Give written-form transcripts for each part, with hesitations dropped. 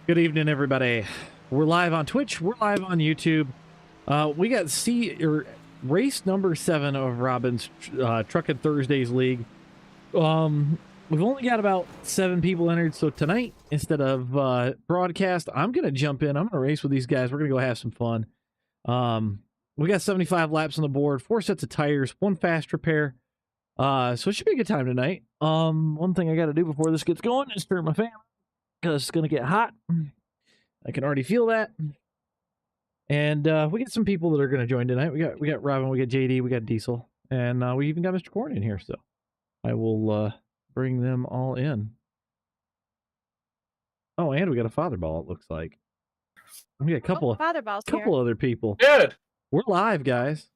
Good evening, everybody. We're live on Twitch. We're live on YouTube. We got race number 7 of Robin's Truckin' Thursdays League. We've only got about 7 people entered, so tonight, instead of broadcast, I'm going to jump in. I'm going to race with these guys. We're going to go have some fun. We got 75 laps on the board, 4 sets of tires, 1 fast repair. So it should be a good time tonight. One thing I got to do before this gets going is turn my fan because it's going to get hot. I can already feel that. And we got some people that are going to join tonight. We got Robin, we got JD, we got Diesel, and we even got Mr. Corn in here. So I will bring them all in. Oh, and we got a father ball, it looks like. We got a couple other people. Good. We're live, guys.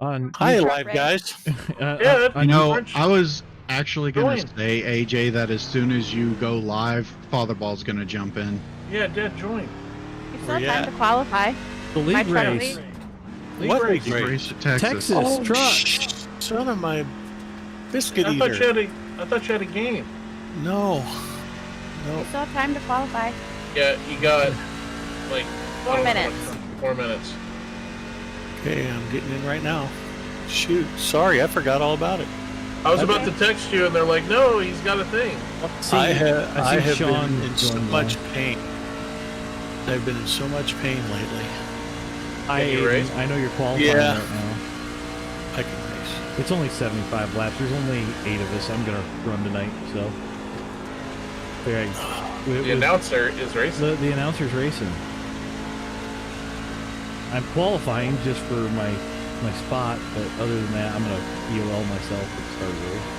Hi, live guys. I was actually going to say, AJ, that as soon as you go live, Fatherball's going to jump in. Yeah, Dad, join. You still have time to qualify. The league race. What league race? Texas. Texas truck. Son of my biscuit eater. I thought you had a game. No. You still have time to qualify. Yeah, you got like 4 minutes. 4 minutes. Okay, I'm getting in right now. Shoot, sorry, I forgot all about it. I was about to text you, and they're like, "No, he's got a thing." I have been in so much pain. I've been in so much pain lately. I know you're qualifying right now. I can race. It's only 75 laps. There's only 8 of us. I'm gonna run tonight, so. The announcer is racing. The announcer's racing. I'm qualifying just for my spot, but other than that, I'm gonna EOL myself at the start of the race.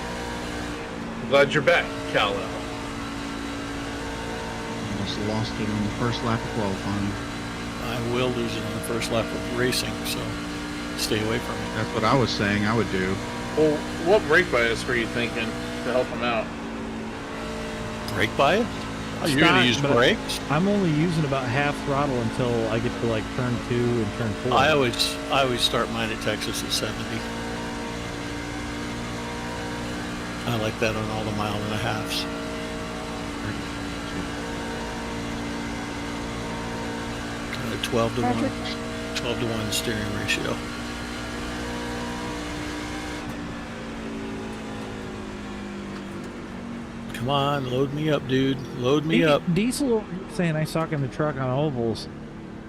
I'm glad you're back, Cal. Almost lost it on the first lap of qualifying. I will lose it on the first lap of racing, so stay away from it. That's what I was saying I would do. Well, what brake bias were you thinking to help him out? Brake bias? Oh, you're going to use brakes? I'm only using about half throttle until I get to like turn 2 and turn 4. I always start mine at Texas at 70. I like that on all the 1.5 miles. 12 to 1 steering ratio. Come on, load me up, dude. Load me up. Diesel saying I suck in the truck on ovals.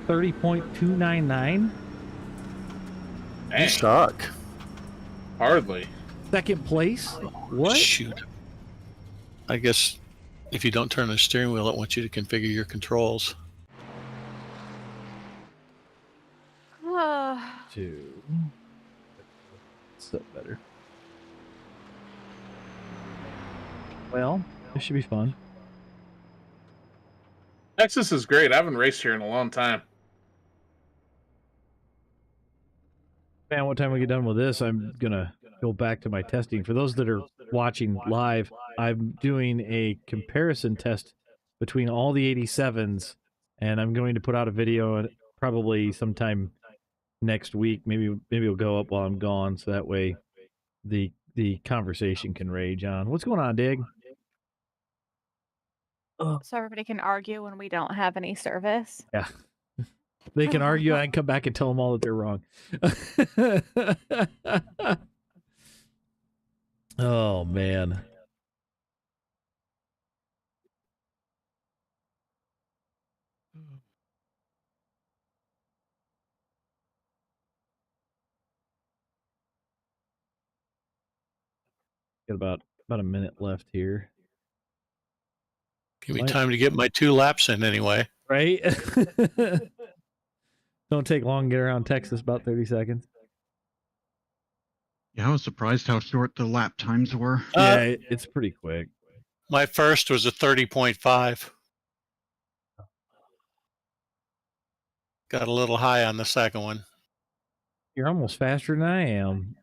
30.299. You suck. Hardly. Second place? What? Shoot. I guess if you don't turn the steering wheel, it wants you to configure your controls. 2. That's better. Well, this should be fun. Texas is great. I haven't raced here in a long time. Man, what time we get done with this, I'm gonna go back to my testing. For those that are watching live, I'm doing a comparison test between all the 87s, and I'm going to put out a video probably sometime next week. Maybe it'll go up while I'm gone, so that way the conversation can rage on. What's going on, Dig? So everybody can argue when we don't have any service. Yeah. They can argue. I can come back and tell them all that they're wrong. Oh, man. Got about a minute left here. Give me time to get my 2 laps in anyway. Right? Don't take long to get around Texas, about 30 seconds. Yeah, I was surprised how short the lap times were. Yeah, it's pretty quick. My first was a 30.5. Got a little high on the second one. You're almost faster than I am.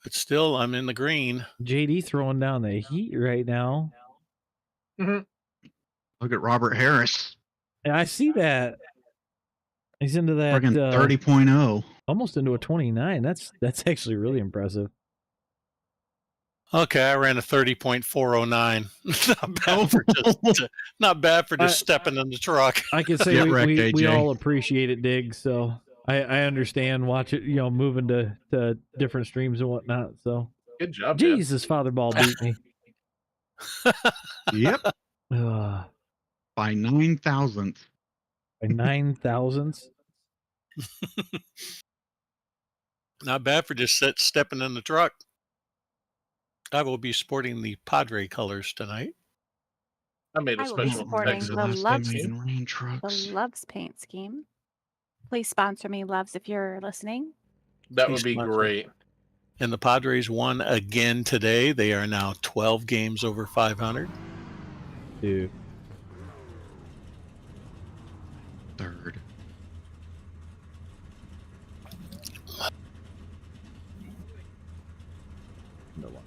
But still, I'm in the green. JD throwing down the heat right now. Mm-hmm. Look at Robert Harris. Yeah, I see that. He's into that 30.0. Almost into a 29. That's actually really impressive. Okay, I ran a 30.409. Not bad for just stepping in the truck. I can say we all appreciate it, Dig. So I understand. Watch it, moving to different streams and whatnot. So good job. Jesus, Jeff. Father Ball beat me. Yep. By 9 thousandths. By 9 thousandths. Not bad for just stepping in the truck. I will be sporting the Padre colors tonight. I made a special sporting the Loves paint scheme. Please sponsor me, Loves, if you're listening. That would be great. And the Padres won again today. They are now 12 games over 500. Dude. Third. No one.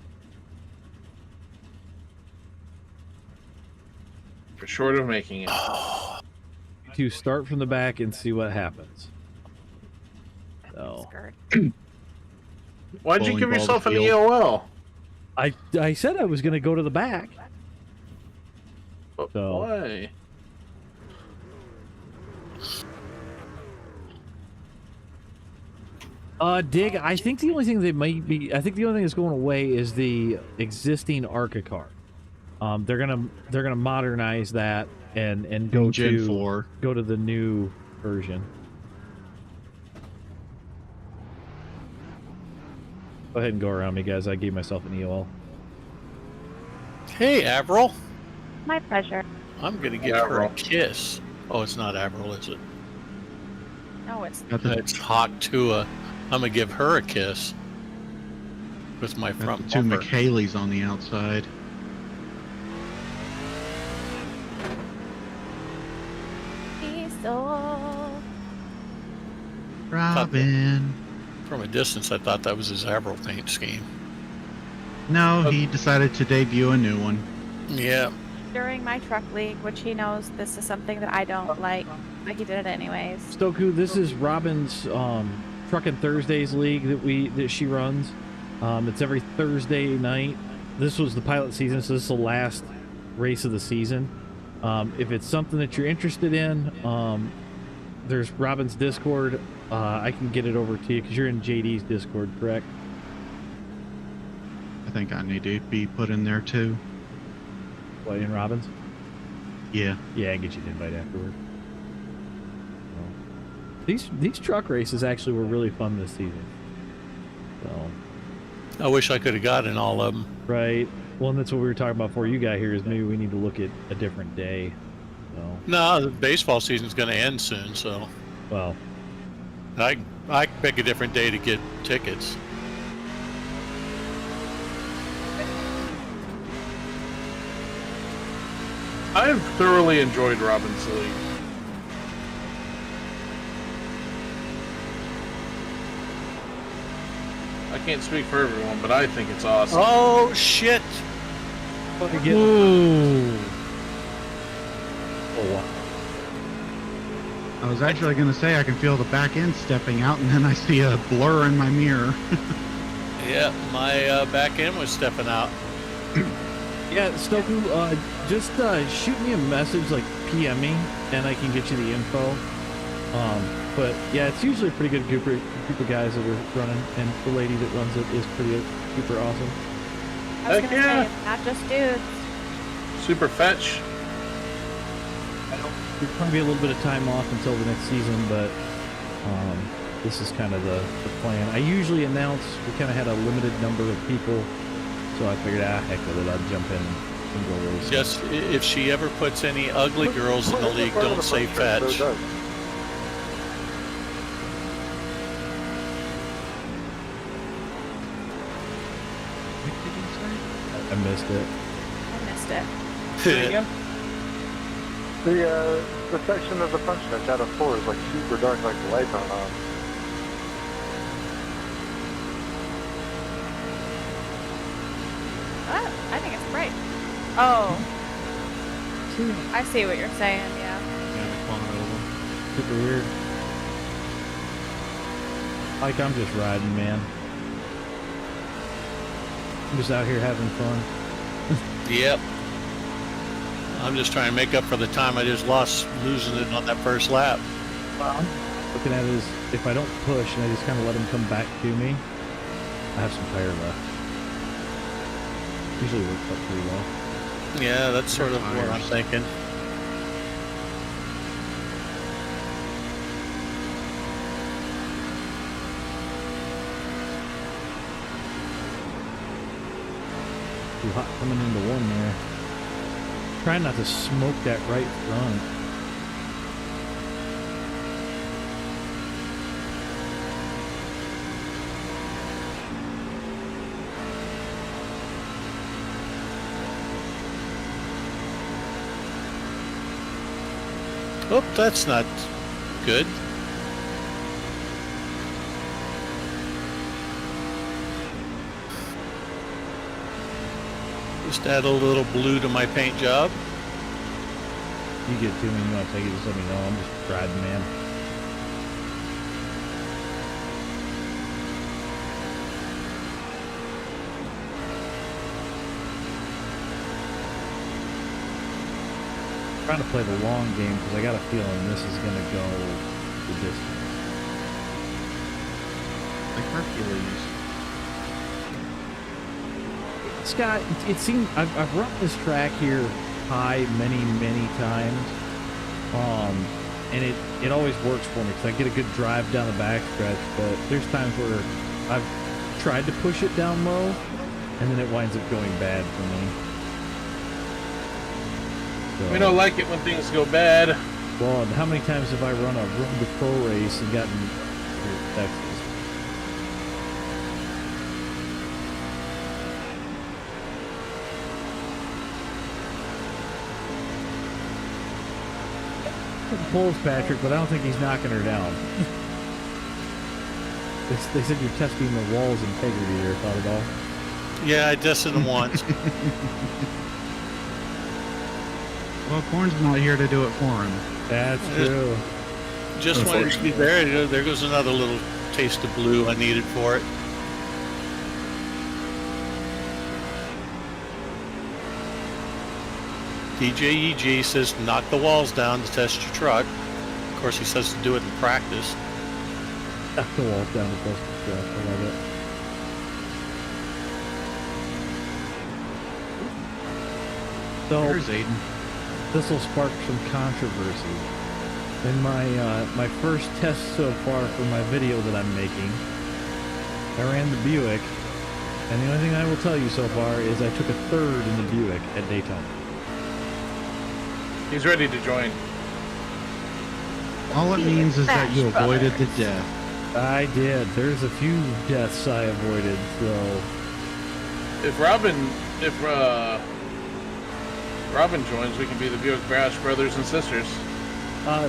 For short of making it. To start from the back and see what happens. So. Why'd you give yourself an EOL? I said I was going to go to the back. But so. Why? Dig, I think the only thing the only thing that's going away is the existing ARCA car. They're gonna modernize that and go Gen 4. Go to the new version. Go ahead and go around me, guys. I gave myself an EOL. Hey, Avril. My pleasure. I'm gonna give her a kiss. Oh, it's not Avril, is it? No, it's Hawk Tua. I'm gonna give her a kiss with my front two bumper. McHaleys on the outside. Robin. From a distance, I thought that was his Avril paint scheme. No, he decided to debut a new one. Yeah. During my truck league, which he knows this is something that I don't like, but he did it anyways. Stoku, this is Robin's Truckin' Thursdays league that she runs. It's every Thursday night. This was the pilot season, so this is the last race of the season. If it's something that you're interested in, there's Robin's Discord. I can get it over to you because you're in JD's Discord, correct? I think I need to be put in there too. What, in Robin's? Yeah. Yeah, I can get you an invite afterward. These truck races actually were really fun this season. So. I wish I could have gotten all of them. Right. Well, and that's what we were talking about before you got here, is maybe we need to look at a different day. So. No, the baseball season's going to end soon, so. Well. I can pick a different day to get tickets. I've thoroughly enjoyed Robin's League. I can't speak for everyone, but I think it's awesome. Oh, shit! Ooh. Oh, wow. I was actually going to say I can feel the back end stepping out, and then I see a blur in my mirror. Yeah, my back end was stepping out. Yeah, Stoku, just shoot me a message, like PM me, and I can get you the info. But yeah, it's usually a pretty good group of guys that are running, and the lady that runs it is pretty super awesome. I was gonna say, it's not just dudes. Super fetch. There's going to be a little bit of time off until the next season, but this is kind of the plan. I usually announce we kind of had a limited number of people, so I figured, heck with it, I'd jump in and go race. Just if she ever puts any ugly girls in the league, don't say fetch. I missed it. Again? The section of the punch bench out of 4 is like super dark, like the lights aren't on. What? I think it's bright. Oh. I see what you're saying, yeah. Super weird. Like I'm just riding, man. I'm just out here having fun. Yep. I'm just trying to make up for the time I just lost losing it on that first lap. Well, looking at it is if I don't push and I just kind of let him come back to me, I have some tire left. Usually works out pretty well. Yeah, that's sort of what I'm thinking. Too hot coming into one there. Trying not to smoke that right front. Oh, that's not good. Just add a little blue to my paint job. You get to me, you want to take it, just let me know. I'm just riding, man. Trying to play the long game because I got a feeling this is going to go the distance. Like Hercules. Scott, it seems I've run this track here high many times, and it always works for me because I get a good drive down the backstretch. But there's times where I've tried to push it down low, and then it winds up going bad for me. So, We don't like it when things go bad. well, and how many times have I run a Road to Pro race and gotten Texas? Pulls Patrick, but I don't think he's knocking her down. They said you're testing the wall's integrity there, thought it all. Yeah, I tested them once. Well, Corn's not here to do it for him. That's true. Just wanted to be there. There goes another little taste of blue I needed for it. DJEG says knock the walls down to test your truck. Of course, he says to do it in practice. Knock the walls down to test the truck. I love it. So, There's Aiden. this will spark some controversy. In my first test so far for my video that I'm making, I ran the Buick, and the only thing I will tell you so far is I took a third in the Buick at Daytona. He's ready to join. All it means is that you avoided the death. I did. There's a few deaths I avoided, so If Robin joins, we can be the Buick Bash brothers and sisters.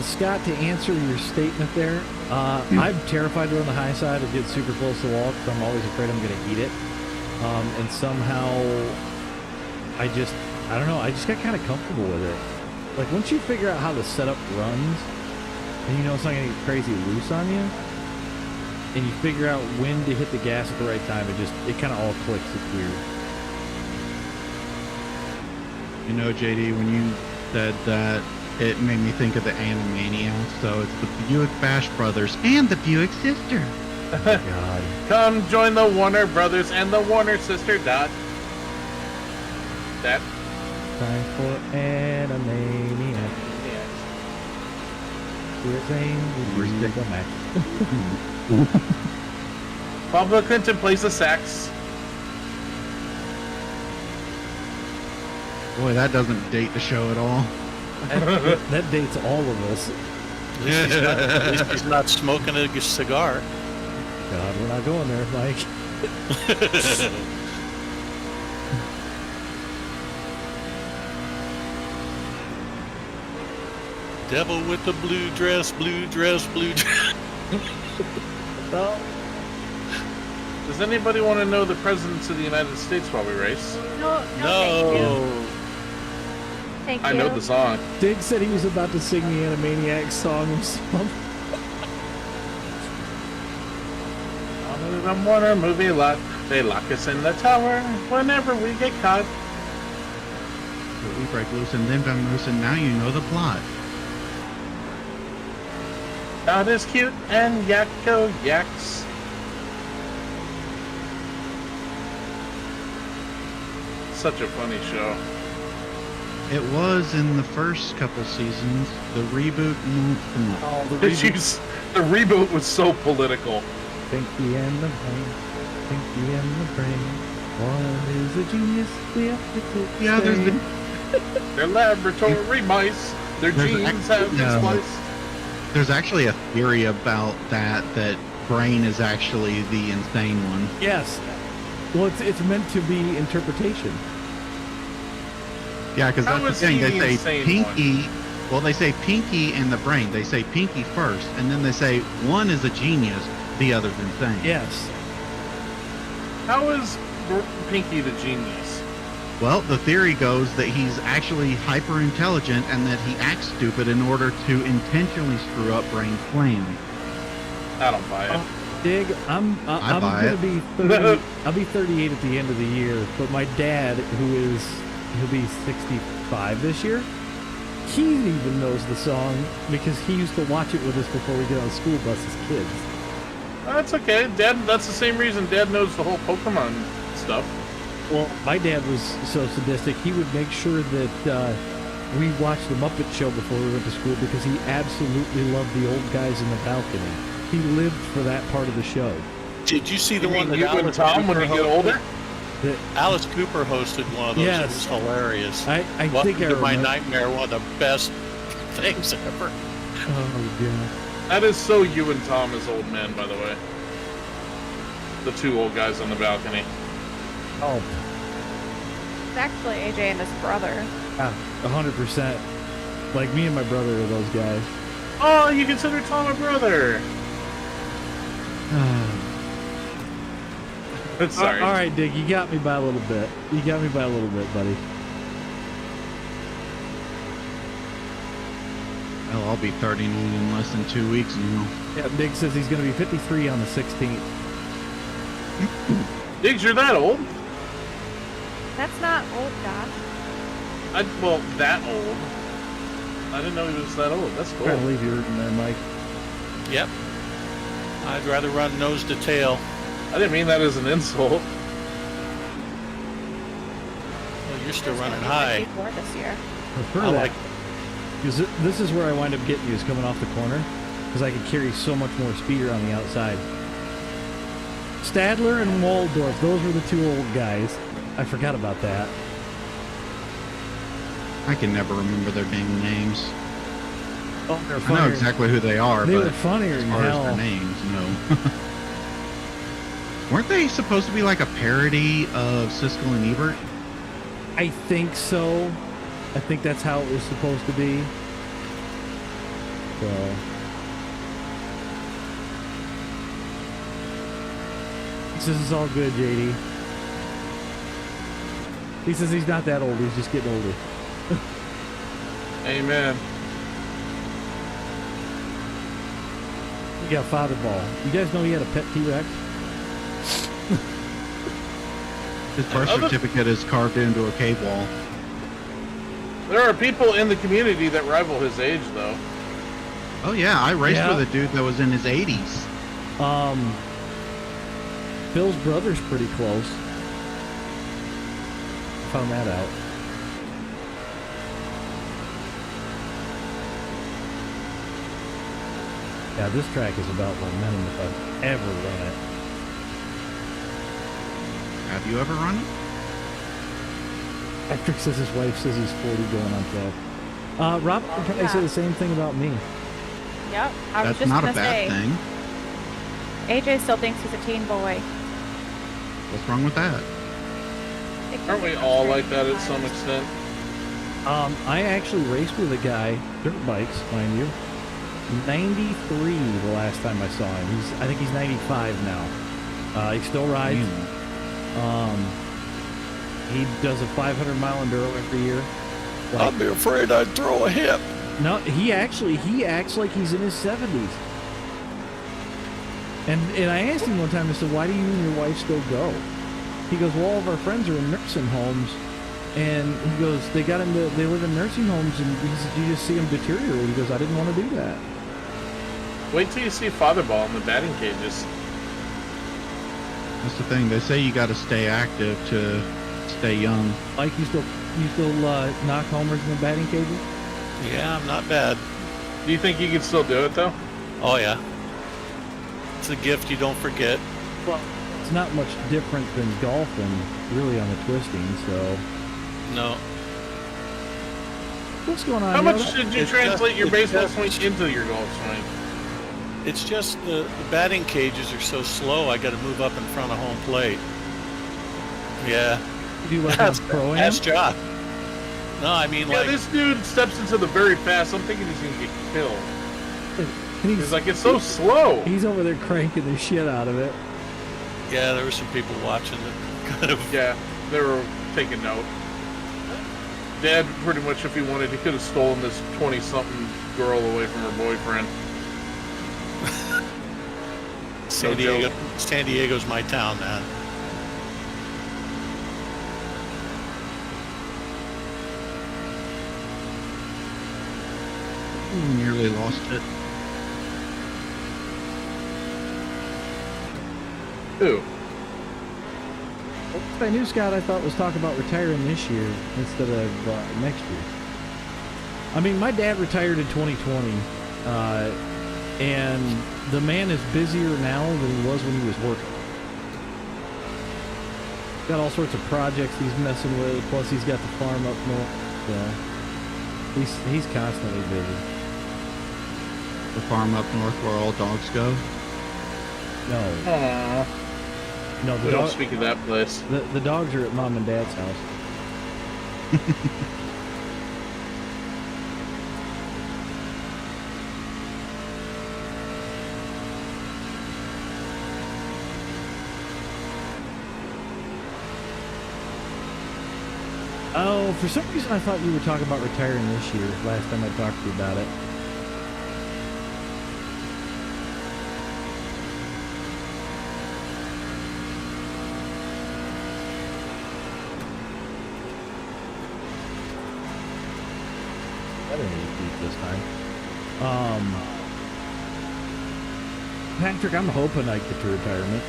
Scott, to answer your statement there, I'm terrified to go on the high side or get super close to the wall because I'm always afraid I'm going to eat it. And somehow, I don't know, I just got kind of comfortable with it. Like, once you figure out how the setup runs, and you know it's not going to get crazy loose on you, and you figure out when to hit the gas at the right time, it kind of all clicks. It's weird. You know, JD, when you said that, it made me think of the Animaniacs. So it's the Buick Bash brothers and the Buick sister. God. Come join the Warner brothers and the Warner sister. Dot. That. Time for Animaniacs. We're saying Where's we the- Mac. Pablo Clinton plays the sax. Boy, that doesn't date the show at all. That dates all of us. At least he's not smoking a cigar. God, we're not going there, Mike. Devil with the blue dress, blue dress, blue dress. Well, Does anybody want to know the presidents of the United States while we race? No, No. thank you. I know the song. Dig said he was about to sing the Animaniacs song himself. I'm a Warner movie lot. They lock us in the tower whenever we get caught. We break loose and then been loose, and now you know the plot. God is cute and Yakko yaks. Such a funny show. It was in the first couple seasons. The reboot. The reboot was so political. Pinky and the brain. Pinky and the brain. One is a genius. The other Yeah, there's been. They're laboratory mice. Their genes have been spliced. There's actually a theory about that Brain is actually the insane one. Yes. Well, it's meant to be interpretation. Yeah, because that's the thing. They say Pinky. One? Well, they say Pinky and the Brain. They say Pinky first, and then they say one is a genius, the other's insane. Yes. How is Pinky the genius? Well, the theory goes that he's actually hyper intelligent and that he acts stupid in order to intentionally screw up Brain's plan. I don't buy it. Dig, I'm gonna be 30, I'll be 38 at the end of the year, but my dad, he'll be 65 this year, he even knows the song because he used to watch it with us before we get on the school bus as kids. That's okay. Dad, that's the same reason Dad knows the whole Pokemon stuff. Well, my dad was so sadistic, he would make sure that we watched the Muppet Show before we went to school because he absolutely loved the old guys in the balcony. He lived for that part of the show. Did you see the one that you and Alice Tom Cooper when you get older? Alice Cooper hosted one of those. Yes. It was hilarious. I think I Welcome to my remember. nightmare, one of the best things ever. Oh, God. That is so you and Tom as old men, by the way. The two old guys on the balcony. Oh, It's actually AJ and his brother. 100%. Like, me and my brother are those guys. Oh, you consider Tom a brother? Sorry. All right, Dick, you got me by a little bit. You got me by a little bit, buddy. Well, I'll be 39 in less than 2 weeks now. Yeah, Dick says he's going to be 53 on the 16th. Diggs, you're that old? That's not old, Josh. Well, that old. I didn't know he was that old. That's cool. Trying to leave you in there, Mike. Yep. I'd rather run nose to tail. I didn't mean that as an insult. Well, you're still running high. This year. Prefer I that. like. Because this is where I wind up getting you, is coming off the corner. Because I can carry so much more speeder on the outside. Stadler and Waldorf, those were the two old guys. I forgot about that. I can never remember their dang names. Oh, they're I funnier. know exactly who they are, They but were funnier as than far hell. as their names, no. Weren't they supposed to be like a parody of Siskel and Ebert? I think so. I think that's how it was supposed to be. So. This is all good, JD. He says he's not that old, he's just getting older. Amen. You got Father Ball. You guys know he had a pet T-Rex? His birth certificate is carved into a cave wall. There are people in the community that rival his age, though. Oh yeah, I raced Yeah. with a dude that was in his 80s. Phil's brother's pretty close. Found that out. Yeah, this track is about momentum if I've ever run it. Have you ever run it? Patrick says his wife says he's 40 going on 12. Rob would probably say the same thing about me. Yep. I was That's just not gonna a bad say, thing. AJ still thinks he's a teen boy. What's wrong with that? Aren't we all like that at some extent? I actually raced with a guy, dirt bikes, mind you. 93 the last time I saw him. I think he's 95 now. He still rides. He does a 500-mile enduro every year. I'd be afraid I'd throw a hip. No, he acts like he's in his 70s. And I asked him one time, I said, why do you and your wife still go? He goes, well, all of our friends are in nursing homes. And he goes, they live in nursing homes, and he said, you just see them deteriorate. He goes, I didn't want to do that. Wait till you see Fatherball in the batting cages. That's the thing. They say you got to stay active to stay young. Like, you still knock homers in the batting cages? Yeah, I'm not bad. Do you think you can still do it, though? Oh, yeah. It's a gift you don't forget. Well, it's not much different than golfing, really, on the twisting, so... No. What's going on? How much Yoda? did you translate your baseball swing into your golf swing? It's just the batting cages are so slow, I got to move up in front of home plate. Yeah. You do like a pro-am? That's job. No, I mean, Yeah, like... this dude steps into the very fast. I'm thinking he's going to get killed. He's like, it's so slow. He's over there cranking the shit out of it. Yeah, there were some people watching it. Kind of. Yeah, they were taking note. Dad, pretty much, if he wanted, he could have stolen this 20-something girl away from her boyfriend. San Diego's my town, man. Nearly lost it. Who? My new scout, I thought, was talking about retiring this year instead of next year. I mean, my dad retired in 2020, and the man is busier now than he was when he was working. Got all sorts of projects he's messing with, plus he's got the farm up north, so he's constantly busy. The farm up north where all dogs go. No. Aww. No, We don't speak of that place. The dogs are at Mom and Dad's house. Oh, for some reason I thought you were talking about retiring this year, last time I talked to you about it. I didn't need to beat this time. Patrick, I'm hoping I get to retirement.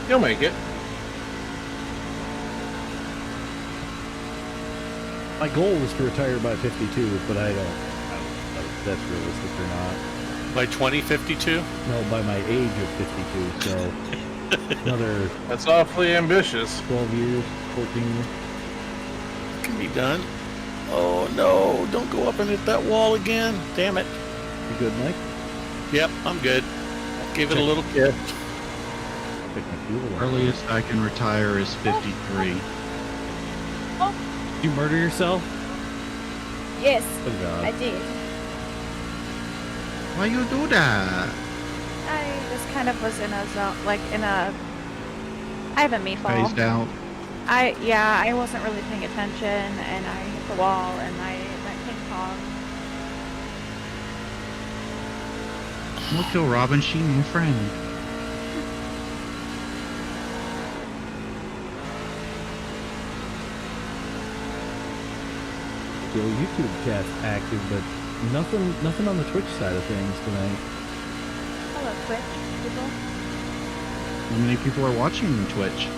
You'll make it. My goal was to retire by 52, but I don't know if that's realistic or not. By 2052? No, by my age of 52, so another That's awfully ambitious. 12 years, 14 years. Can be done. Oh, no. Don't go up and hit that wall again. Damn it. You good, Mike? Yep, I'm good. Give it a little kick. Pick my fuel up. Earliest I can retire is 53. Did you murder yourself? Yes, Oh, God. I did. Why you do that? I just kind of was in a zone, like in a. I have a meatball. Phased out. I wasn't really paying attention, and I hit the wall, and I went ping pong. Don't kill Robin, she my friend. Your YouTube chat's active, but nothing on the Twitch side of things tonight. Hello, Twitch people. How many people are watching Twitch?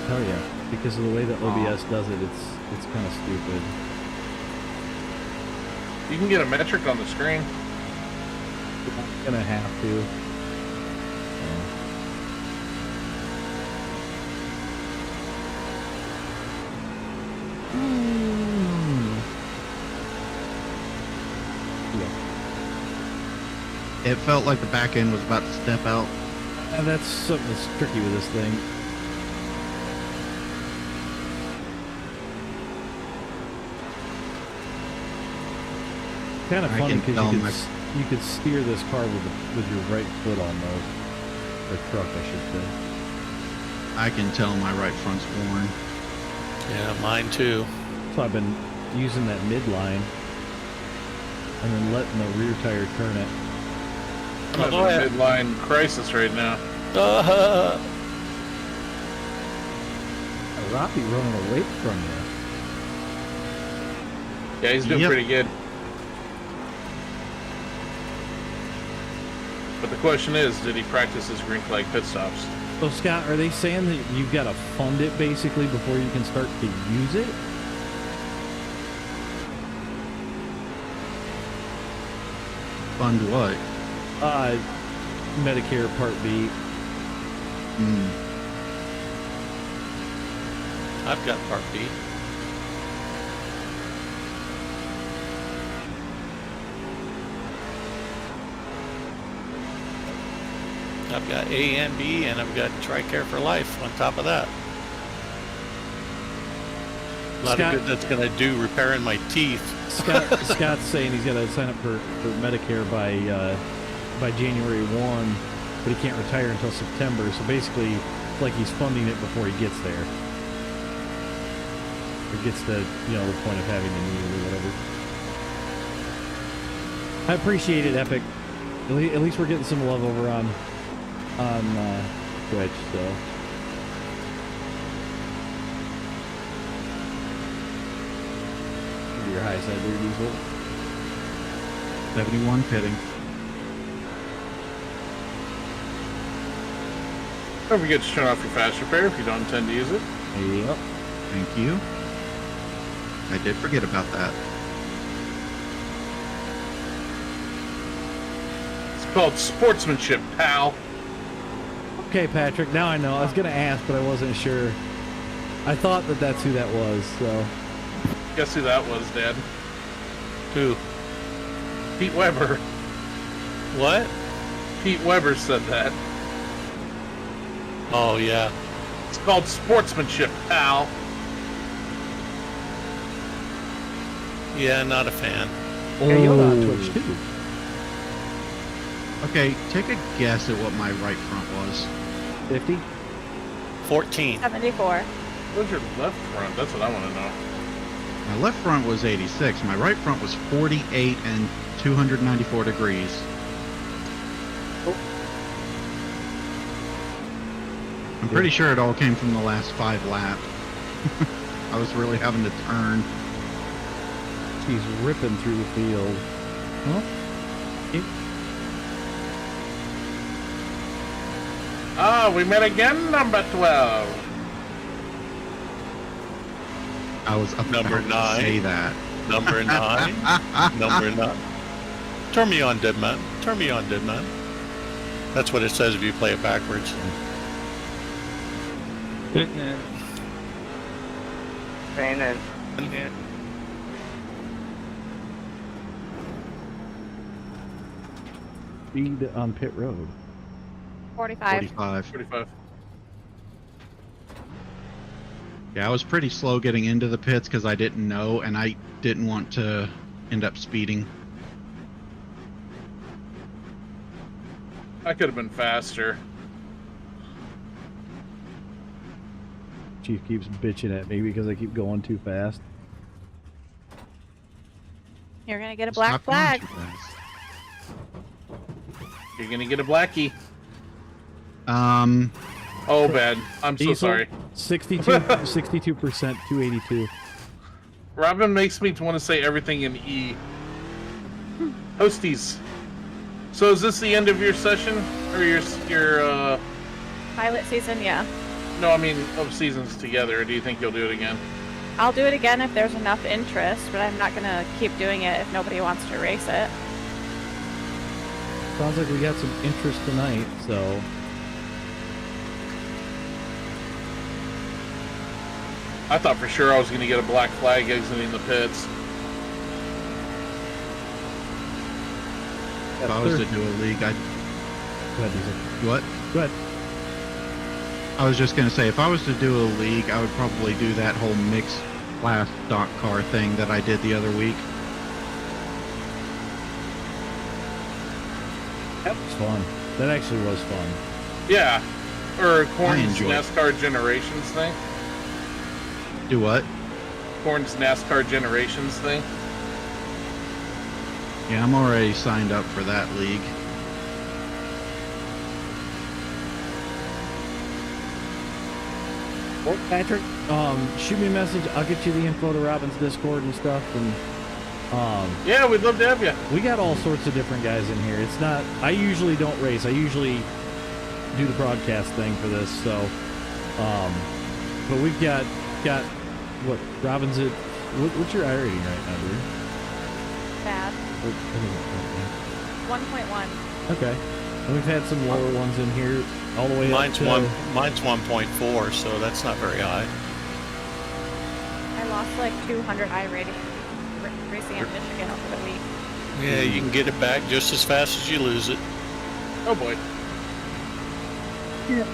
Hell yeah. Because of the way that OBS does it, it's kind of stupid. You can get a metric on the screen. I'm gonna have to. It felt like the back end was about to step out. And that's something that's tricky with this thing. Kind of I funny can because tell you could steer this car with your right foot almost, or truck, I should say. I can tell my right front's worn. Yeah, mine too. So I've been using that midline and then letting the rear tire turn it. I'm having a midline crisis right now. Robbie running away from you. Yeah, he's doing pretty good. But the question is, did he practice his green flag pit stops? So Scott, are they saying that you've got to fund it basically before you can start to use it? Fund what? Medicare Part B. I've got Part B. I've got A and B, and I've got TRICARE for life on top of that. A lot of good that's going to do repairing my teeth. Scott's saying he's got to sign up for Medicare by January 1, but he can't retire until September. So basically, it's like he's funding it before he gets there. Or gets to, the point of having the need or whatever. I appreciate it, Epic. At least we're getting some love over on Twitch, so. Your high side there, Diesel. 71 pitting. Don't forget to turn off your fast repair if you don't intend to use it. Yep. Thank you. I did forget about that. It's called sportsmanship, pal. Okay, Patrick, now I know. I was going to ask, but I wasn't sure. I thought that that's who that was, so. Guess who that was, Dad? Who? Pete Weber. What? Pete Weber said that. Oh, yeah. It's called sportsmanship, pal. Yeah, not a fan. Yeah, you're on Twitch, too. Okay, take a guess at what my right front was. 50? 14. 74. What's your left front? That's what I want to know. My left front was 86. My right front was 48 and 294 degrees. I'm pretty sure it all came from the last 5 laps. I was really having to turn. He's ripping through the field. Well, we met again, number 12. I was about Number to 9. say that. Number 9. Number 9. Turn me on, dead man. Turn me on, dead man. That's what it says if you play it backwards. speed on pit road. 45. 45. Yeah, I was pretty slow getting into the pits because I didn't know, and I didn't want to end up speeding. I could have been faster. Chief keeps bitching at me because I keep going too fast. You're gonna get a black flag. You're gonna get a blackie. Oh, bad. I'm so Diesel, sorry. 62%, 282. Robin makes me want to say everything in E. Hosties. So is this the end of your session? Or your Pilot season, yeah. no, I mean of seasons together, or do you think you'll do it again? I'll do it again if there's enough interest, but I'm not gonna keep doing it if nobody wants to race it. Sounds like we got some interest tonight, so. I thought for sure I was going to get a black flag exiting the pits. If I was to do a league, I'd... Go ahead, Diesel. What? Go ahead. I was just going to say, if I was to do a league, I would probably do that whole mixed class stock car thing that I did the other week. That was fun. That actually was fun. Yeah. Or Corn's enjoyed it. NASCAR Generations thing. Do what? Unicorns NASCAR Generations thing. Yeah, I'm already signed up for that league. Well, Patrick, shoot me a message. I'll get you the info to Robin's Discord and stuff. And yeah, we'd love to have you. we got all sorts of different guys in here. It's not. I usually don't race. I usually do the broadcast thing for this. So, but we've got what Robin's at. What's your iRating right now, dude? Bad. 1.1. Okay. And we've had some lower ones in here, all the way Mine's up to... Mine's 1.4, so that's not very high. I lost like 200 iRating racing in Michigan over the week. Yeah, you can get it back just as fast as you lose it. Oh boy. Yeah.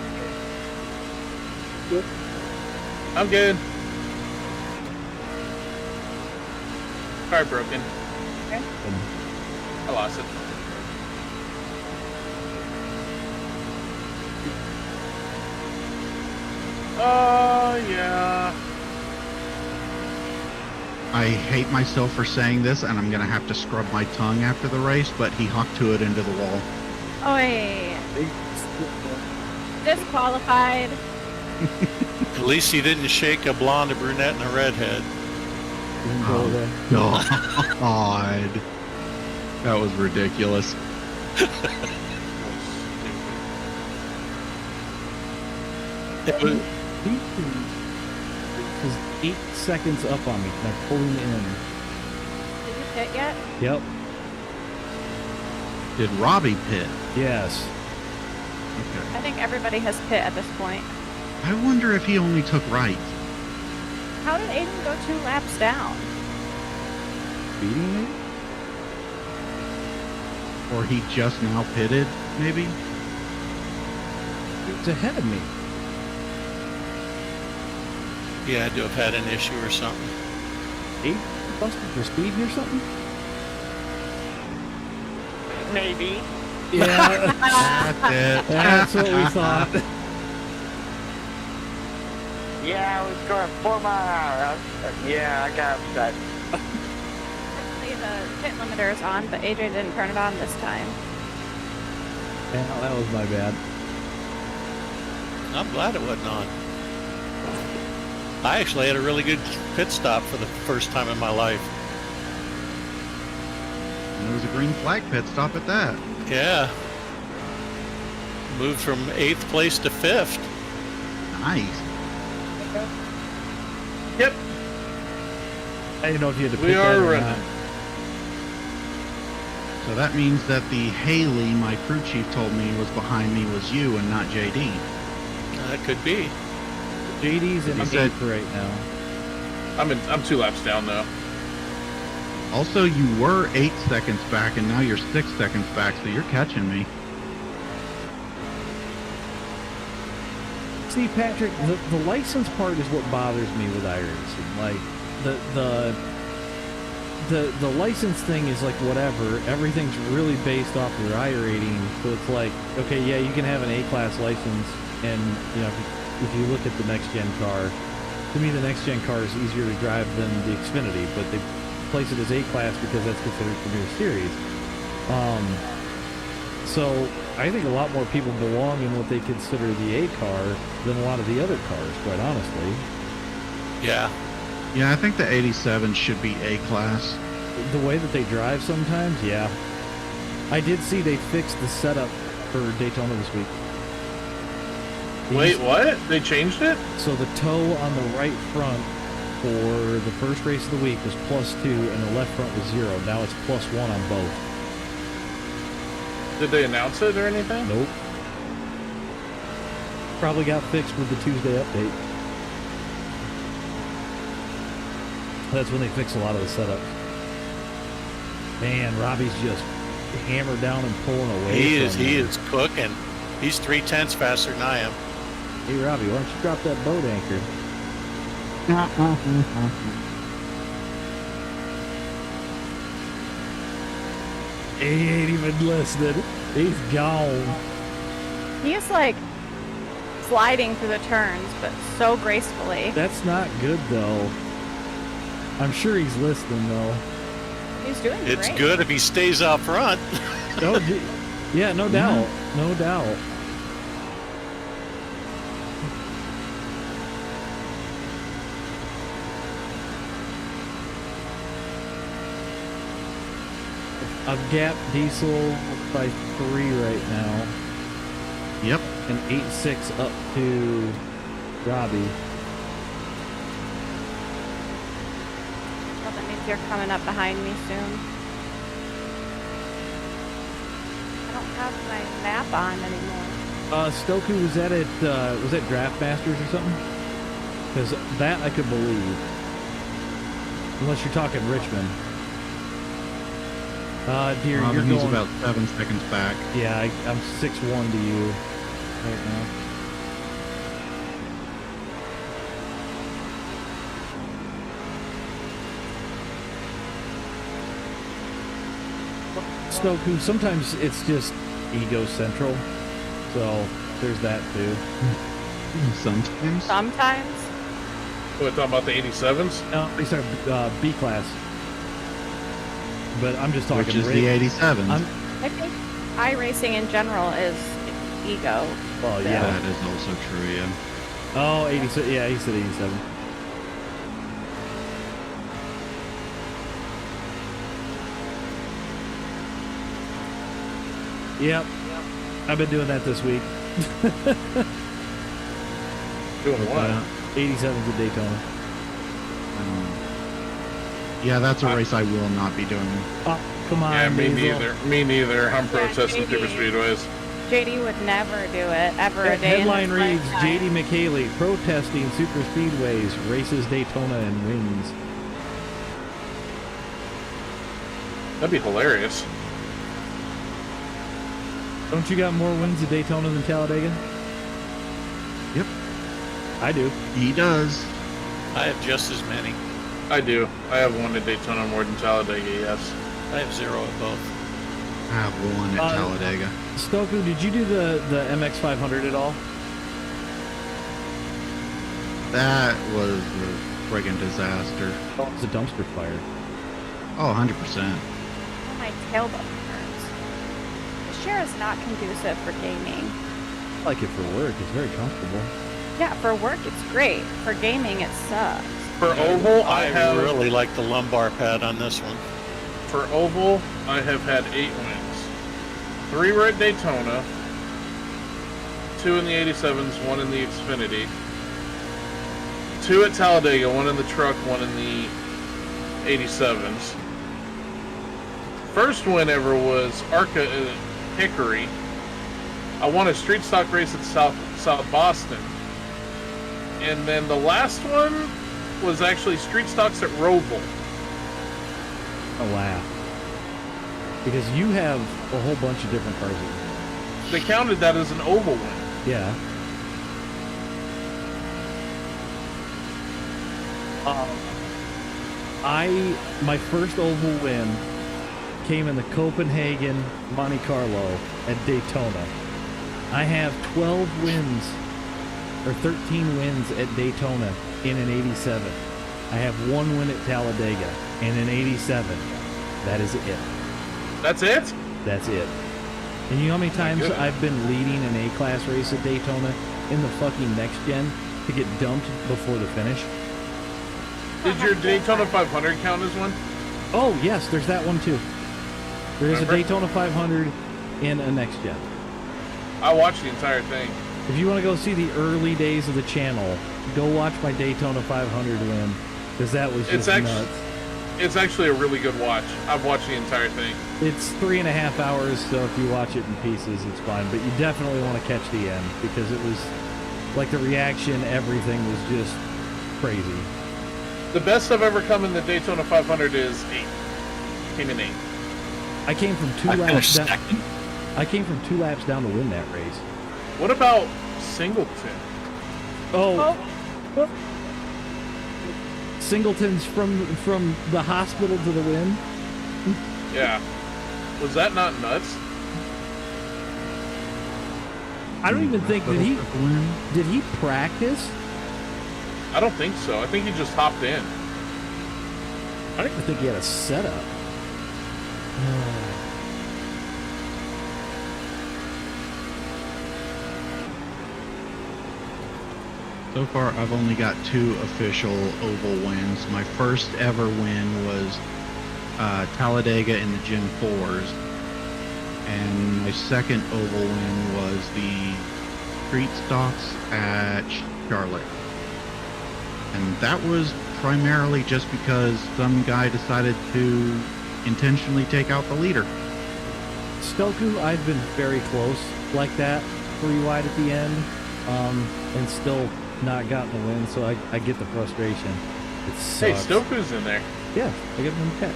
I'm good. Car broken. Okay. I lost it. Yeah. I hate myself for saying this, and I'm going to have to scrub my tongue after the race, but he hooked to it into the wall. Oi. Disqualified. At least he didn't shake a blonde, a brunette, and a redhead. Oh, God. That was ridiculous. It was, Is 8 seconds up on me. They're pulling in. Did you pit yet? Yep. Did Robbie pit? Yes. Okay. I think everybody has pit at this point. I wonder if he only took right. How did Aiden go 2 laps down? Beating me? Or he just now pitted, maybe? He was ahead of me. he had to have had an issue or something. 8 busted for speeding or something? Maybe. Yeah. That's it. That's what we thought. Yeah, I was going 4 miles. Yeah, I got upset. Actually, the pit limiter is on, but AJ didn't turn it on this time. Yeah, that was my bad. I'm glad it wasn't on. I actually had a really good pit stop for the first time in my life. And there was a green flag pit stop at that. Yeah. Moved from 8th place to 5th. Nice. Yep. I didn't know if you had to We pick that are or running. not. So that means that the Haley my crew chief told me was behind me was you and not JD. That could be. JD's in He 8th said- right now. I'm 2 laps down though. Also, you were 8 seconds back, and now you're 6 seconds back, so you're catching me. See, Patrick, the license part is what bothers me with iRacing. Like, the license thing is like whatever. Everything's really based off your iRating. So it's like, okay, yeah, you can have an A-class license, and you know, if you look at the next-gen car, to me, the next-gen car is easier to drive than the Xfinity, but they place it as A-class because that's considered the new series. So I think a lot more people belong in what they consider the A car than a lot of the other cars, quite honestly. Yeah. Yeah, I think the 87 should be A-class. The way that they drive sometimes, yeah. I did see they fixed the setup for Daytona this week. Wait, what? They changed it? So the toe on the right front for the first race of the week was +2 and the left front was 0. Now it's +1 on both. Did they announce it or anything? Nope. Probably got fixed with the Tuesday update. That's when they fix a lot of the setups. Man, Robbie's just hammered down and pulling away. He is cooking. He's 3/10 faster than I am. Hey, Robbie, why don't you drop that boat anchor? He ain't even listening. He's gone. He's like sliding through the turns, but so gracefully. That's not good, though. I'm sure he's listening though. He's doing It's great. good if he stays up front. Oh, yeah, no doubt, no doubt. I've gapped Diesel by 3 right now. Yep. And 8.6 up to Robbie. Well, that means you're coming up behind me soon. I don't have my map on anymore. Stoku, was that Draft Masters or something? Because that I could believe. Unless you're talking Richmond. Dear, you're Robin, he's going about 7 seconds back. Yeah, I'm 6-1 to you right now. Stoku, sometimes it's just ego central, so there's that too. Sometimes. Sometimes. What, talking about the 87s? No, these are B class. But I'm just talking. Which is the 87. I think iRacing in general is ego. Well, yeah. That is also true, yeah. Oh, 87. Yeah, he said 87. Yep. I've been doing that this week. Doing what? 87's at Daytona. Yeah, that's a race I will not be doing. Oh, come on. Yeah, me Diesel. neither. Me neither. I'm protesting JD. super speedways. JD would never do it ever a day. Headline in his reads, lifetime. JD McHaley protesting super speedways, races Daytona and wins. That'd be hilarious. Don't you got more wins at Daytona than Talladega? Yep. I do. He does. I have just as many. I do. I have one at Daytona more than Talladega, yes. I have 0 at both. I have one at Talladega. Stoku, did you do the MX500 at all? That was a friggin' disaster. Oh, it was a dumpster fire. Oh, 100%. Oh, my tailbone hurts. This chair is not conducive for gaming. I like it for work. It's very comfortable. Yeah, for work it's great. For gaming it sucks. For oval, I I have really like the lumbar pad on this one. for oval, I have had 8 wins. 3 were at Daytona, 2 in the 87s, 1 in the Xfinity, 2 at Talladega, 1 in the truck, 1 in the 87s. First win ever was Arca Hickory. I won a street stock race at South Boston. And then the last one was actually street stocks at Roval. Oh, wow. Because you have a whole bunch of different cars. They counted that as an oval win. Yeah. My first oval win came in the Copenhagen Monte Carlo at Daytona. I have 12 wins or 13 wins at Daytona in an 87. I have 1 win at Talladega in an 87. That is it. That's it? That's it. And you know how many times goodness. I've been leading an A-class race at Daytona in the fucking next gen to get dumped before the finish? Did your Daytona 500 count as one? Oh, yes, there's that one too. There is a Remember? Daytona 500 in a next gen. I watched the entire thing. If you want to go see the early days of the channel, go watch my Daytona 500 win, because that was just nuts. It's actually a really good watch. I've watched the entire thing. It's 3.5 hours, so if you watch it in pieces, it's fine. But you definitely want to catch the end, because it was, like, the reaction, everything was just crazy. The best I've ever come in the Daytona 500 is 8. Came in 8. I came from 2 laps down. I came from 2 laps down to win that race. What about Singleton? Oh. Singleton's from the hospital to the win. Yeah. Was that not nuts? I don't even think did he practice? I don't think so. I think he just hopped in. I don't even think he had a setup. So far, I've only got 2 official oval wins. My first ever win was Talladega in the Gen 4s. And my second oval win was the street stocks at Charlotte. And that was primarily just because some guy decided to intentionally take out the leader. Stoku, I've been very close like that, 3 wide at the end, and still not gotten the win, so I get the frustration. It sucks. Hey, Stoku's in there. Yeah, I get him in the pet.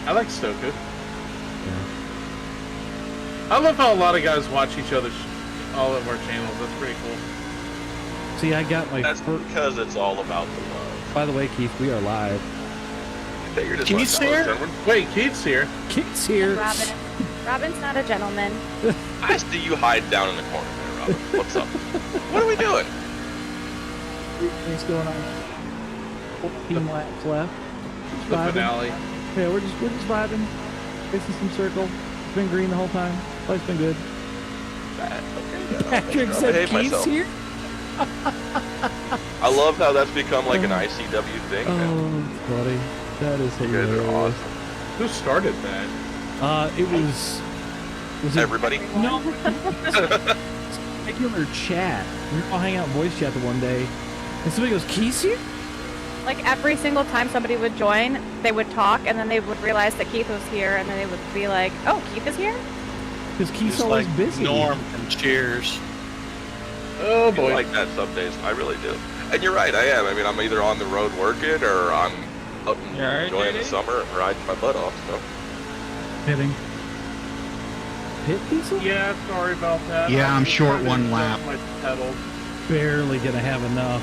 I like Stoku. Yeah. I love how a lot of guys watch each other's all of our channels. That's pretty cool. See, I got my That's because it's all about the love. By the way, Keith, we are live. Keith's here? Wait, Keith's here. Keith's here. Robin. Robin's not a gentleman. I see you hide down in the corner there, Robin. What's up? What are we doing? What's going on? 14 laps left. The finale. Yeah, we're just vibing, facing some circle. It's been green the whole time. Life's been good. Patrick said Keith's here. I love how that's become like an ICW thing. Oh, buddy, that is You guys hilarious. are awesome. Who started that? It was it Everybody? No, regular chat. We were all hanging out in voice chat the one day, and somebody goes, "Keith's here." Like every single time somebody would join, they would talk, and then they would realize that Keith was here, and then they would be like, "Oh, Keith is here." Because Keith's Just always like busy. Norm from Cheers. Oh I boy. like that some days. I really do. And you're right, I am. I mean, I'm either on the road working or I'm up enjoying the summer and riding my butt off. So. Hitting. Pit diesel? Yeah, sorry about that. Yeah, I'm just short trying to 1 adjust lap. My pedals. Barely gonna have enough.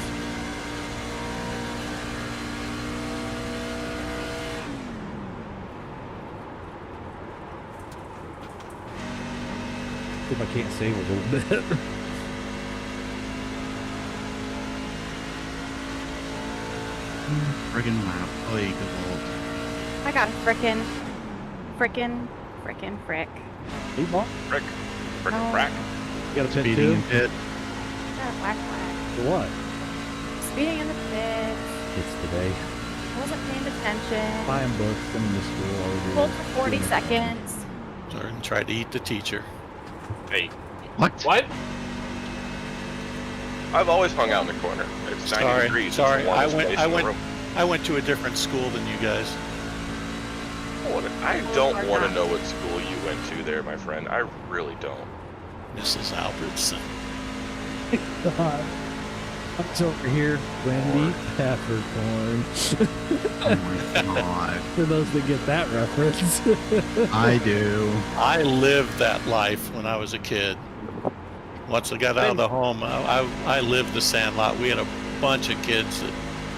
If I can't save a little bit. Friggin' lap. Oh, you good old. I got a frick. Hey, Mark, Frickin' No. crack. you got a pit Speeding too? in pit. Got a whack whack. For what? Speeding in the pit. It's today. Wasn't paying attention. Buying books. I'm in the school already. Pulled for 40 seconds. And tried to eat the teacher. Hey, What? What? I've always hung out in the corner. It's 90 degrees. It's the Sorry. warmest place in the room. I went to a different school than you guys. I don't want to know what school you went to there, my friend. I really don't. Mrs. Albertson. God. It's over here, Wendy Peppercorn. Oh my god. For those that get that reference. I do. I lived that life when I was a kid. Once I got out of the home, I lived the sandlot. We had a bunch of kids that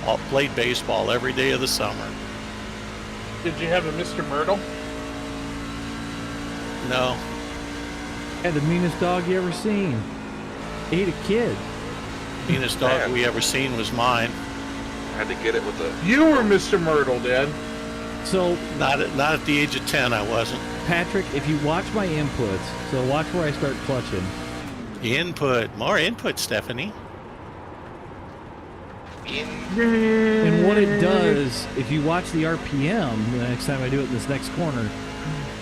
all played baseball every day of the summer. Did you have a Mr. Myrtle? No, Had the meanest dog you ever seen. Ate a kid. meanest dog Man. we ever seen was mine. I had to get it with the. You were Mr. Myrtle, Dad. So, Not at the age of 10, I wasn't. Patrick, if you watch my inputs, so watch where I start clutching. Input, more input, Stephanie. And what it does, if you watch the RPM, the next time I do it in this next corner,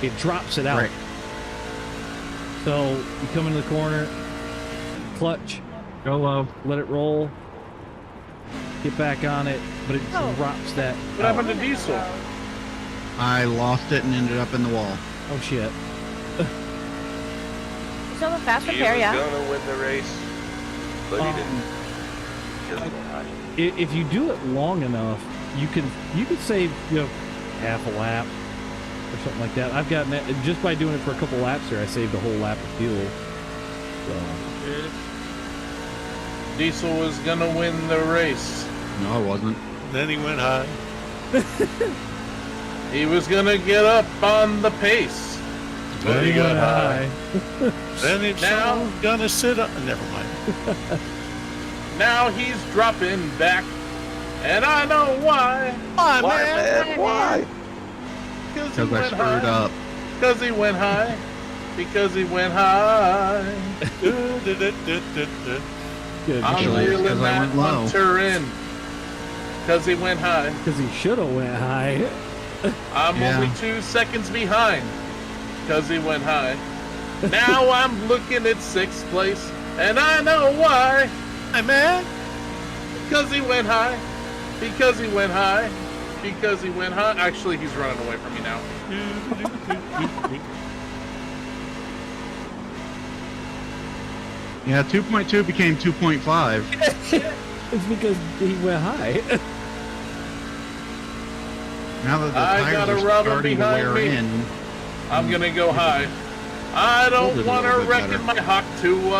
it drops it out. Right. So you come into the corner, clutch, Go low. let it roll, get back on it, but it drops that What out. happened to Diesel? I lost it and ended up in the wall. Oh shit. Still a fast He repair, was yeah. gonna win the race, but he didn't. If you do it long enough, you can save half a lap or something like that. I've gotten that just by doing it for a couple laps here. I saved a whole lap of fuel. So. Diesel was gonna win the race. No, I wasn't. Then he went high. He was gonna get up on the pace. Then he got high. Then he's Now- gonna sit up. Never mind. Now he's dropping back And I know why. Why, Why, man? man? Why? Because he Because I went screwed high. up. Because he went high. Because he went high. Good. I'm Actually, it's reeling 'cause I that went low. hunter in. Because he went high. Because he should have went high. I'm Yeah. only 2 seconds behind. Because he went high. Now I'm looking at 6th place. And I know why. Hey, man. Because he went high. Because he went high. Because he went high. Actually, he's running away from me now. Yeah, 2.2 became 2.5. It's because he went high. Now that the I got tires a are rubber starting to behind wear me. in, I'm gonna go high. I Hold don't it a want to little bit wreck better. in my Hawk 2,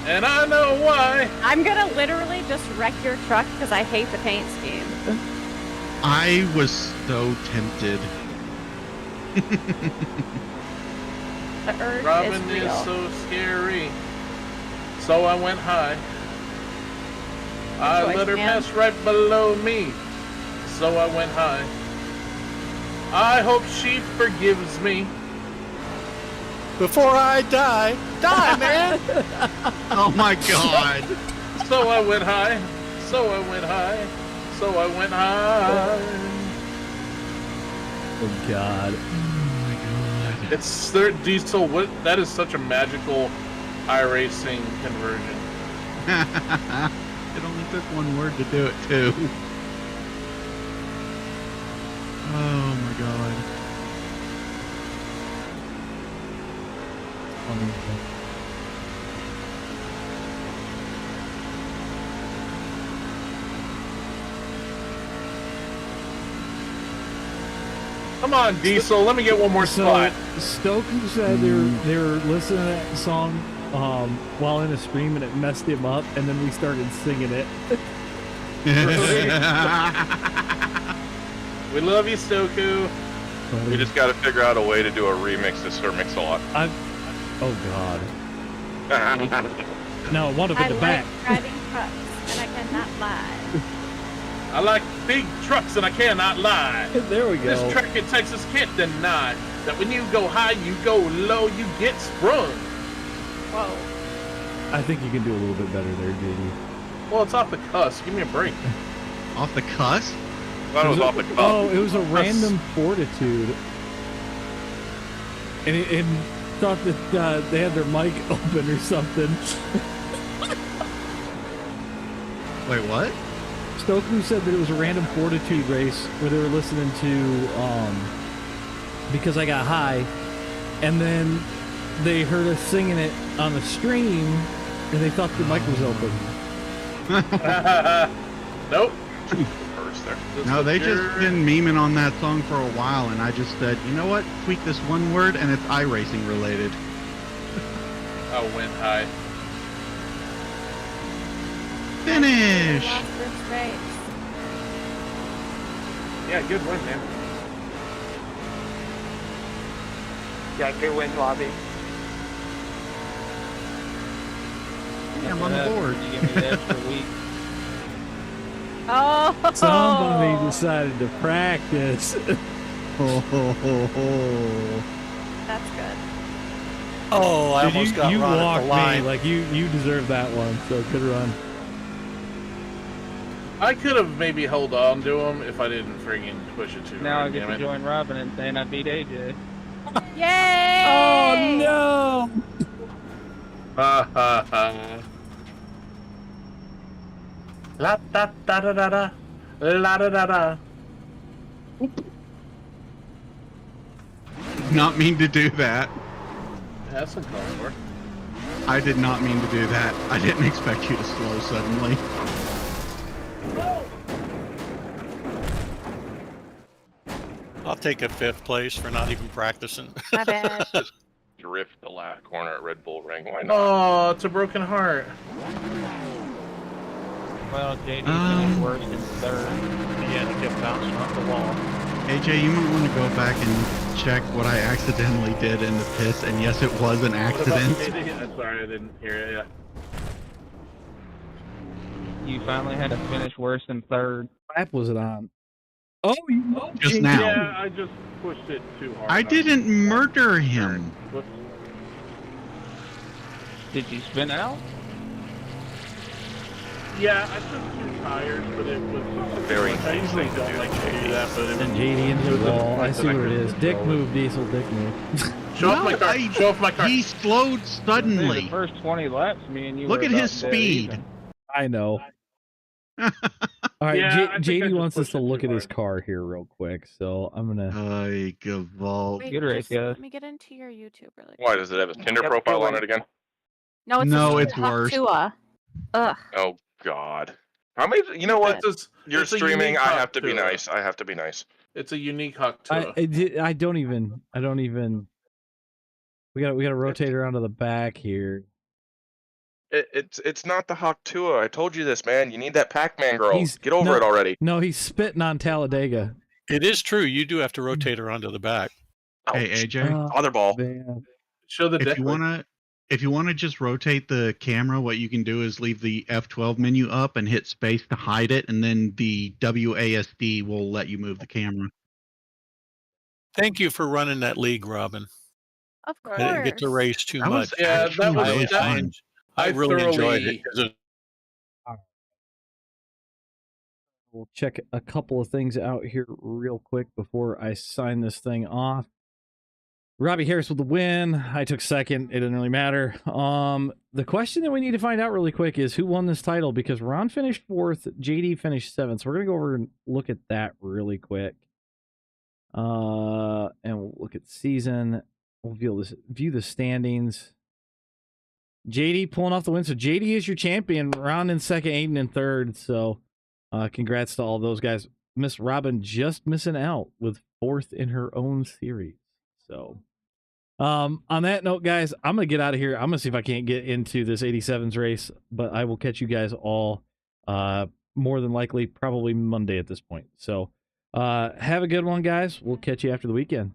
and I know why. I'm gonna literally just wreck your truck because I hate the paint scheme. I was so tempted. The urge Robin is real. is so scary. So I went high. I choice, let her man. pass right below me. So I went high. I hope she forgives me. Before I die, man. Oh my god. So I went high. So I went high. So I went high. Oh, God. Oh my god. It's their diesel. What? That is such a magical iRacing conversion. It only took one word to do it too. Oh my god. Come on, Diesel. Let me get one more So spot. Stoker said they were listening to that song while in a stream and it messed him up, and then we started singing it. We love you, Stoku. We just got to figure out a way to do a remix to Sir Mix-a-Lot. Oh God! No, one of I in the like back. driving trucks, and I cannot lie. I like big trucks and I cannot lie. There we go. This track in Texas can't deny that when you go high, you go low, you get sprung. Whoa. I think you can do a little bit better there, JD. Well, it's off the cusp. Give me a break. Off the cuss? I thought it was off the cuff. Oh, it was a random fortitude, and thought that they had their mic open or something. Wait, what? Stoku said that it was a random fortitude race where they were listening to Because I Got High, and then they heard us singing it on the stream, and they thought the mic was open. Nope. First there. No, they just been memeing on that song for a while, and I just said, you know what? Tweak this one word, and it's iRacing related. I went high. Finish! Lost first race. Yeah, good win, man. Yeah, good win, Lobby. Yeah, I'm on the board. You give me the extra week. Oh. Somebody decided to practice. That's good. Oh, I Dude, almost got you run at walked the line. me like you deserve that one. So good run. I could have maybe held on to him if I didn't friggin' push it too Now I hard. get Damn to it. join Robin and saying I beat AJ. Yay! Oh no! Ha ha ha. La da da da da da. La da da da. Not mean to do that. That's some call for. I did not mean to do that. I didn't expect you to slow suddenly. I'll take a 5th place for not even practicing. My bad. Drift the last corner at Red Bull Ring. Why not? Oh, it's a broken heart. Well, JD finished worse in third. He had to keep bouncing off the wall. AJ, you might want to go back and check what I accidentally did in the pits, and yes, it was an What about accident. JD? I'm sorry, I didn't hear it. Yeah. you finally had to finish worse than third. Lap was it on? Oh, you Just now. Yeah, I just pushed it too hard. I didn't murder him. Whoops. Did you spin out? Yeah, I took 2 tires, but it was Very I usually don't like to do that, but it And was, JD into the wall. I see that I where it couldn't is. Dick control it. move, Diesel. Dick move. Show off my car. Show off my car. He slowed The suddenly. first 20 laps, me and you Look were at about his dead speed. even. I know. All right, Yeah, I think I JD just wants us pushed to it look too at his hard. car here real quick, so I'm gonna. Ay, Gavalt. Wait, Good race, just guys. let me get into your YouTube really quick. Why does it have his Tinder Yep, profile you're on right. it again? No, it's No, a it's worse. Tua. Ugh. Oh God. How many? You know what? You're It's a streaming. unique I Hawk have to be Tua. nice. I have to be nice. It's a unique Hawk I Tua. I don't even. We got to rotate around to the back here. It's not the Hawk Tua. I told you this, man. You need that Pac-Man girl. Get over no, it already. No, he's spitting on Talladega. It is true. You do have to rotate her onto the back. Hey, AJ. Other ball. Man. Show the If deck. you wanna just rotate the camera, what you can do is leave the F12 menu up and hit space to hide it, and then the WASD will let you move the camera. Thank you for running that league, Robin. Of course. I didn't get to race too That was much. Yeah, that actually was- really that- fun. I really enjoyed it. 'Cause We'll check a couple of things out here real quick before I sign this thing off. Robbie Harris with the win. I took second. It didn't really matter. The question that we need to find out really quick is who won this title, because Ron finished 4th, JD finished 7th. So we're gonna go over and look at that really quick. And we'll look at season. We'll view the standings. JD pulling off the win. So JD is your champion. Ron in second, Aiden in third. So congrats to all those guys. Miss Robin just missing out with 4th in her own series. So on that note, guys, I'm gonna get out of here. I'm gonna see if I can't get into this 87s race, but I will catch you guys all more than likely probably Monday at this point. So have a good one, guys. We'll catch you after the weekend.